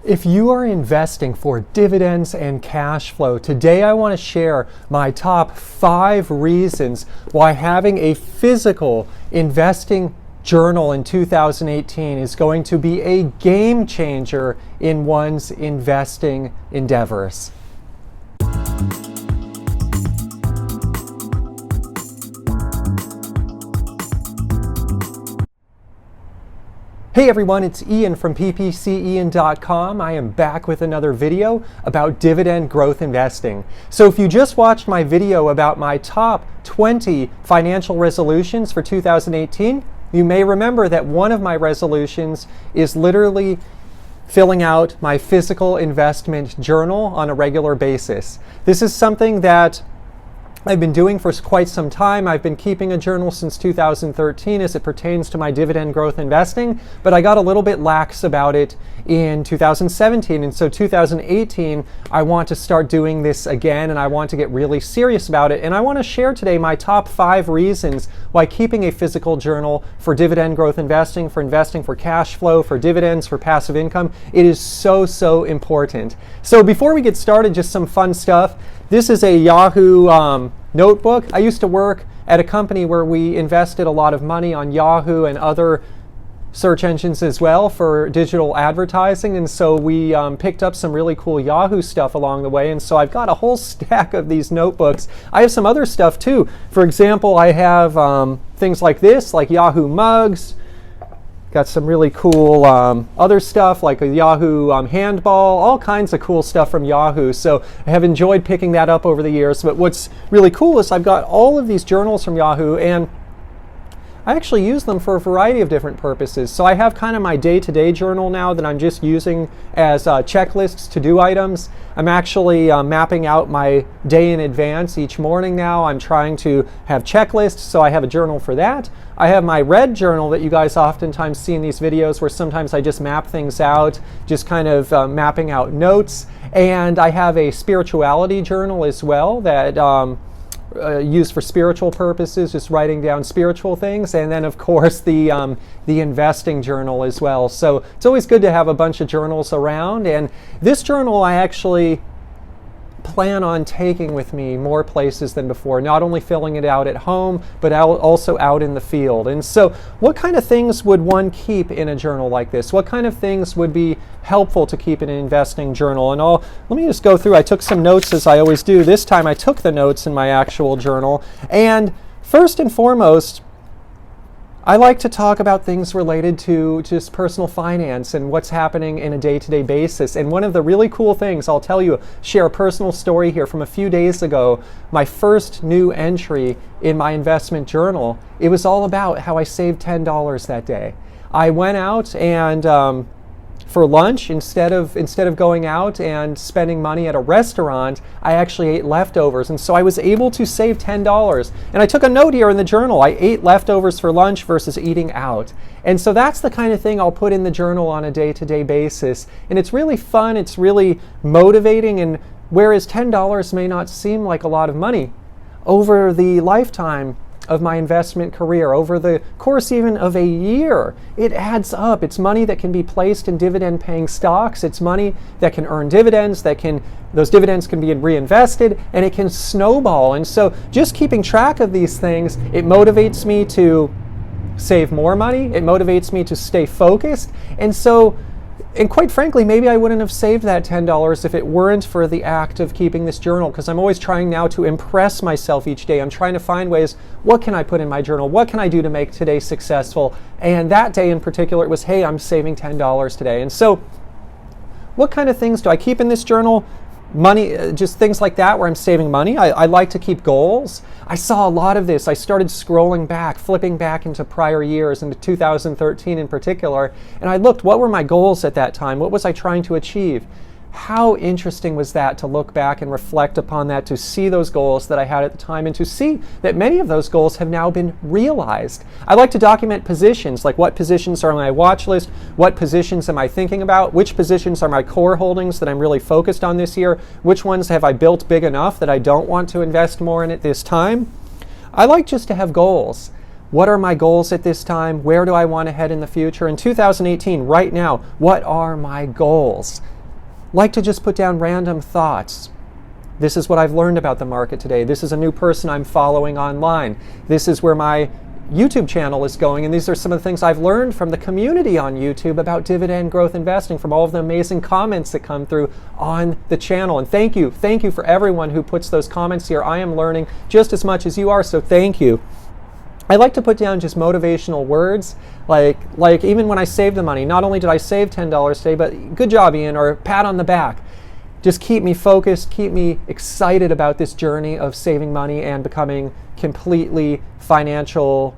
If you are investing for dividends and cash flow, today I want to share my top 5 reasons why having a physical investing journal in 2018 is going to be a game changer in one's investing endeavors. Hey everyone, it's Ian from ppcian.com. I am back with another video about dividend growth investing. So if you just watched my video about my top 20 financial resolutions for 2018, you may remember that one of my resolutions is literally filling out my physical investment journal on a regular basis. This is something that I've been doing for quite some time. I've been keeping a journal since 2013 as it pertains to my dividend growth investing, but I got a little bit lax about it in 2017. And so 2018, I want to start doing this again, and I want to get really serious about it. And I want to share today my top 5 reasons why keeping a physical journal for dividend growth investing for cash flow, for dividends, for passive income, it is so important. So before we get started, just some fun stuff. This is a Yahoo notebook. I used to work at a company where we invested a lot of money on Yahoo and other search engines as well for digital advertising, and so we picked up some really cool Yahoo stuff along the way, and so I've got a whole stack of these notebooks. I have some other stuff too. For example, I have things like this, like Yahoo mugs. Got some really cool other stuff like a Yahoo handball, all kinds of cool stuff from Yahoo. So I have enjoyed picking that up over the years. But what's really cool is I've got all of these journals from Yahoo, and I actually use them for a variety of different purposes. So I have kind of my day-to-day journal now that I'm just using as checklists, to-do items. I'm actually mapping out my day in advance each morning now. I'm trying to have checklists, so I have a journal for that. I have my red journal that you guys oftentimes see in these videos where sometimes I just map things out, just kind of mapping out notes. And I have a spirituality journal as well that used for spiritual purposes, just writing down spiritual things, and then of course the investing journal as well. So it's always good to have a bunch of journals around, and this journal I actually plan on taking with me more places than before, not only filling it out at home, but also out in the field. And so what kind of things would one keep in a journal like this? What kind of things would be helpful to keep in an investing journal? And let me just go through. I took some notes, as I always do. This time I took the notes in my actual journal. And first and foremost, I like to talk about things related to just personal finance and what's happening in a day-to-day basis. And one of the really cool things, I'll tell you, share a personal story here from a few days ago, my first new entry in my investment journal. It was all about how I saved $10 that day. I went out and for lunch, instead of going out and spending money at a restaurant, I actually ate leftovers. And so I was able to save $10. And I took a note here in the journal. I ate leftovers for lunch versus eating out. And so that's the kind of thing I'll put in the journal on a day-to-day basis. And it's really fun. It's really motivating. And whereas $10 may not seem like a lot of money, over the lifetime of my investment career, over the course even of a year, it adds up. It's money that can be placed in dividend paying stocks. It's money that can earn dividends, those dividends can be reinvested, and it can snowball. And so just keeping track of these things, it motivates me to save more money. It motivates me to stay focused. And quite frankly, maybe I wouldn't have saved that $10 if it weren't for the act of keeping this journal, because I'm always trying now to impress myself each day. I'm trying to find ways, what can I put in my journal? What can I do to make today successful? And that day in particular, it was, hey, I'm saving $10 today. And so what kind of things do I keep in this journal? Money, just things like that where I'm saving money. I like to keep goals. I saw a lot of this. I started scrolling back, flipping back into prior years, into 2013 in particular, and I looked, what were my goals at that time? What was I trying to achieve? How interesting was that to look back and reflect upon that, to see those goals that I had at the time and to see that many of those goals have now been realized. I like to document positions, like what positions are on my watch list, what positions am I thinking about, which positions are my core holdings that I'm really focused on this year, which ones have I built big enough that I don't want to invest more in at this time. I like just to have goals. What are my goals at this time? Where do I want to head in the future? In 2018, right now, what are my goals? like to just put down random thoughts. This is what I've learned about the market today. This is a new person I'm following online. This is where my YouTube channel is going, and these are some of the things I've learned from the community on YouTube about dividend growth investing, from all of the amazing comments that come through on the channel. And thank you for everyone who puts those comments here. I am learning just as much as you are, so thank you. I like to put down just motivational words, like even when I save the money, not only did I save $10 today, but good job, Ian, or pat on the back. Just keep me focused, keep me excited about this journey of saving money and becoming completely financially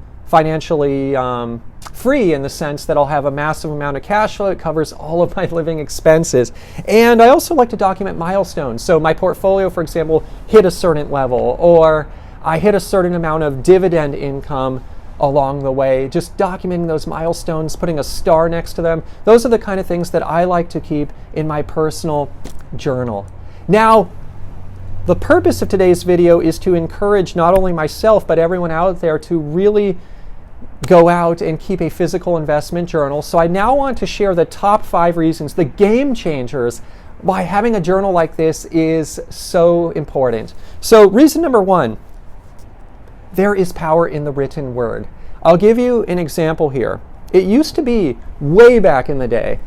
free, in the sense that I'll have a massive amount of cash flow that covers all of my living expenses. And I also like to document milestones. So my portfolio, for example, hit a certain level, or I hit a certain amount of dividend income along the way. Just documenting those milestones, putting a star next to them. Those are the kind of things that I like to keep in my personal journal. Now, the purpose of today's video is to encourage not only myself, but everyone out there to really go out and keep a physical investment journal. So I now want to share the top 5 reasons, the game changers, why having a journal like this is so important. So reason number 1, there is power in the written word. I'll give you an example here. It used to be way back in the day,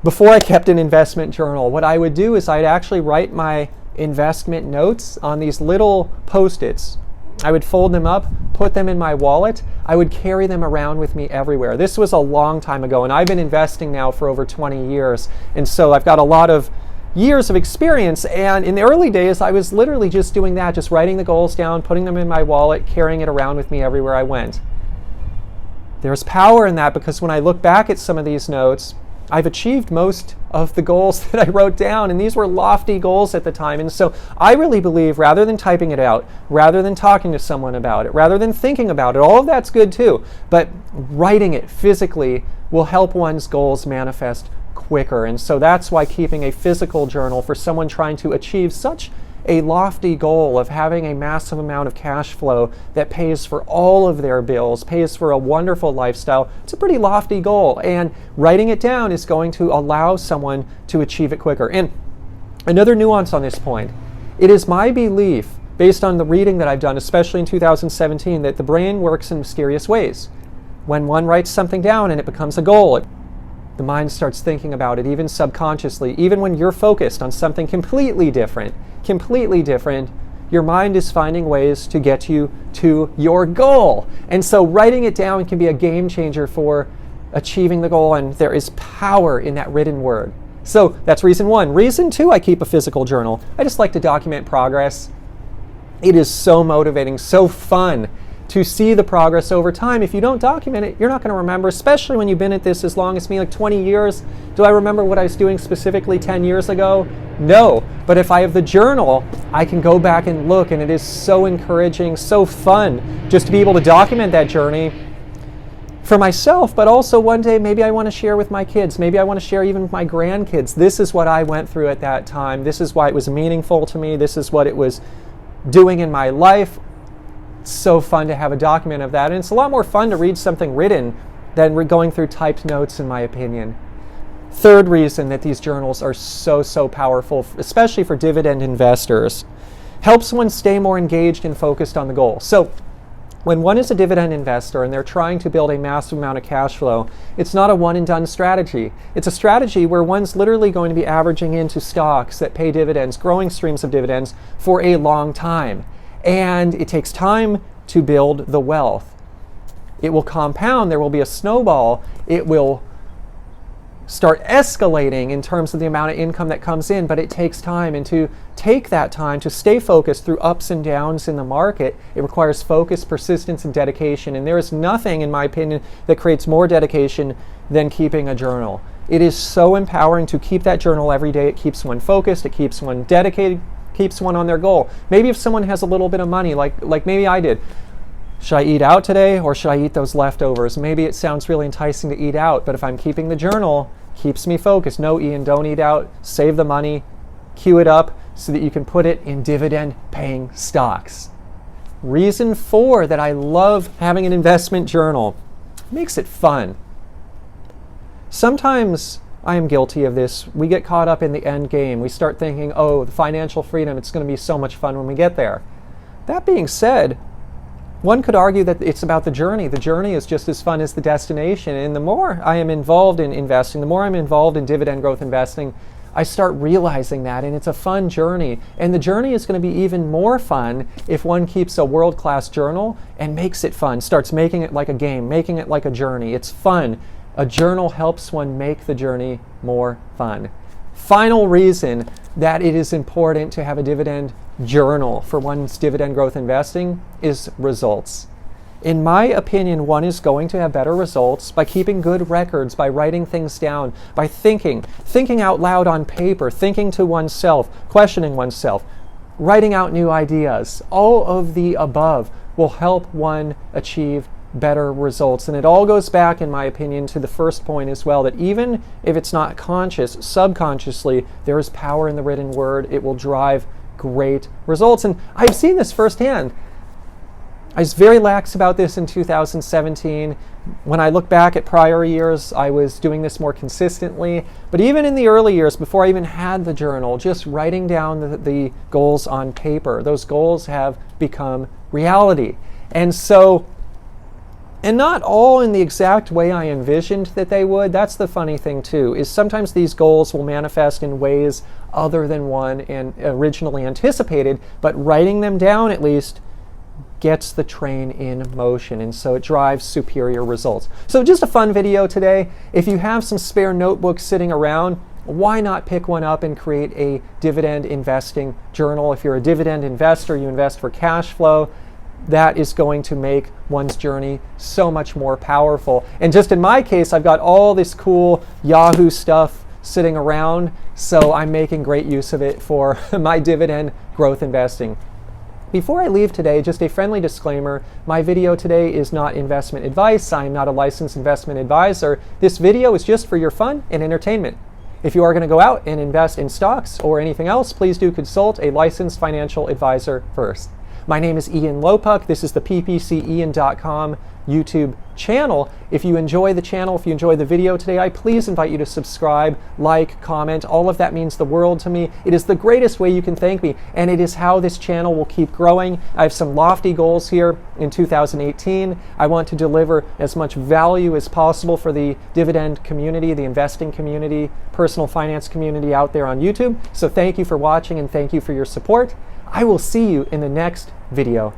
before I kept an investment journal, what I would do is I'd actually write my investment notes on these little Post-its. I would fold them up, put them in my wallet. I would carry them around with me everywhere. This was a long time ago, and I've been investing now for over 20 years. And so I've got a lot of years of experience. And in the early days, I was literally just doing that, just writing the goals down, putting them in my wallet, carrying it around with me everywhere I went. There's power in that, because when I look back at some of these notes, I've achieved most of the goals that I wrote down, and these were lofty goals at the time. And so I really believe, rather than typing it out, rather than talking to someone about it, rather than thinking about it, all of that's good too, but writing it physically will help one's goals manifest quicker. And so that's why keeping a physical journal for someone trying to achieve such a lofty goal of having a massive amount of cash flow that pays for all of their bills, pays for a wonderful lifestyle, it's a pretty lofty goal. And writing it down is going to allow someone to achieve it quicker. And another nuance on this point, it is my belief, based on the reading that I've done, especially in 2017, that the brain works in mysterious ways. When one writes something down and it becomes a goal, the mind starts thinking about it, even subconsciously. Even when you're focused on something completely different, your mind is finding ways to get you to your goal. And so writing it down can be a game changer for achieving the goal, and there is power in that written word. So that's reason 1. Reason 2, I keep a physical journal. I just like to document progress. It is so motivating, so fun to see the progress over time. If you don't document it, you're not going to remember, especially when you've been at this as long as me, like 20 years. Do I remember what I was doing specifically 10 years ago? No. But if I have the journal, I can go back and look, and it is so encouraging, so fun just to be able to document that journey for myself, but also one day maybe I want to share with my kids. Maybe I want to share even with my grandkids. This is what I went through at that time. This is why it was meaningful to me. This is what it was doing in my life. It's so fun to have a document of that, and it's a lot more fun to read something written than going through typed notes, in my opinion. Third reason that these journals are so powerful, especially for dividend investors, helps one stay more engaged and focused on the goal. So when one is a dividend investor and they're trying to build a massive amount of cash flow, it's not a one and done strategy. It's a strategy where one's literally going to be averaging into stocks that pay dividends, growing streams of dividends for a long time. And it takes time to build the wealth. It will compound, there will be a snowball, it will start escalating in terms of the amount of income that comes in, but it takes time. And to take that time to stay focused through ups and downs in the market, it requires focus, persistence, and dedication. And there is nothing, in my opinion, that creates more dedication than keeping a journal. It is so empowering to keep that journal every day. It keeps one focused, it keeps one dedicated, keeps one on their goal. Maybe if someone has a little bit of money, like maybe I did, should I eat out today or should I eat those leftovers? Maybe it sounds really enticing to eat out, but if I'm keeping the journal, keeps me focused. No, Ian, don't eat out. Save the money, queue it up so that you can put it in dividend paying stocks. Reason 4 that I love having an investment journal, makes it fun. Sometimes I am guilty of this. We get caught up in the end game. We start thinking, oh, the financial freedom, it's going to be so much fun when we get there. That being said, one could argue that it's about the journey. The journey is just as fun as the destination. And the more I am involved in investing, the more I'm involved in dividend growth investing, I start realizing that, and it's a fun journey. And the journey is going to be even more fun if one keeps a world-class journal and makes it fun, starts making it like a game, making it like a journey. It's fun. A journal helps one make the journey more fun. Final reason that it is important to have a dividend journal for one's dividend growth investing is results. In my opinion, one is going to have better results by keeping good records, by writing things down, by thinking out loud on paper, thinking to oneself, questioning oneself, writing out new ideas. All of the above will help one achieve better results. And it all goes back, in my opinion, to the first point as well, that even if it's not conscious, subconsciously, there is power in the written word. It will drive great results. And I've seen this firsthand. I was very lax about this in 2017. When I look back at prior years, I was doing this more consistently. But even in the early years, before I even had the journal, just writing down the goals on paper, those goals have become reality. And not all in the exact way I envisioned that they would. That's the funny thing too, is sometimes these goals will manifest in ways other than one and originally anticipated, but writing them down at least gets the train in motion, and so it drives superior results. So just a fun video today. If you have some spare notebooks sitting around, why not pick one up and create a dividend investing journal? If you're a dividend investor, you invest for cash flow, that is going to make one's journey so much more powerful. And just in my case, I've got all this cool Yahoo stuff sitting around, so I'm making great use of it for my dividend growth investing. Before I leave today, just a friendly disclaimer, my video today is not investment advice. I am not a licensed investment advisor. This video is just for your fun and entertainment. If you are going to go out and invest in stocks or anything else, please do consult a licensed financial advisor first. My name is Ian Lopuck. This is the ppcian.com YouTube channel. If you enjoy the channel, if you enjoy the video today, I please invite you to subscribe, like, comment. All of that means the world to me. It is the greatest way you can thank me, and it is how this channel will keep growing. I have some lofty goals here in 2018. I want to deliver as much value as possible for the dividend community, the investing community, personal finance community out there on YouTube. So thank you for watching and thank you for your support. I will see you in the next video.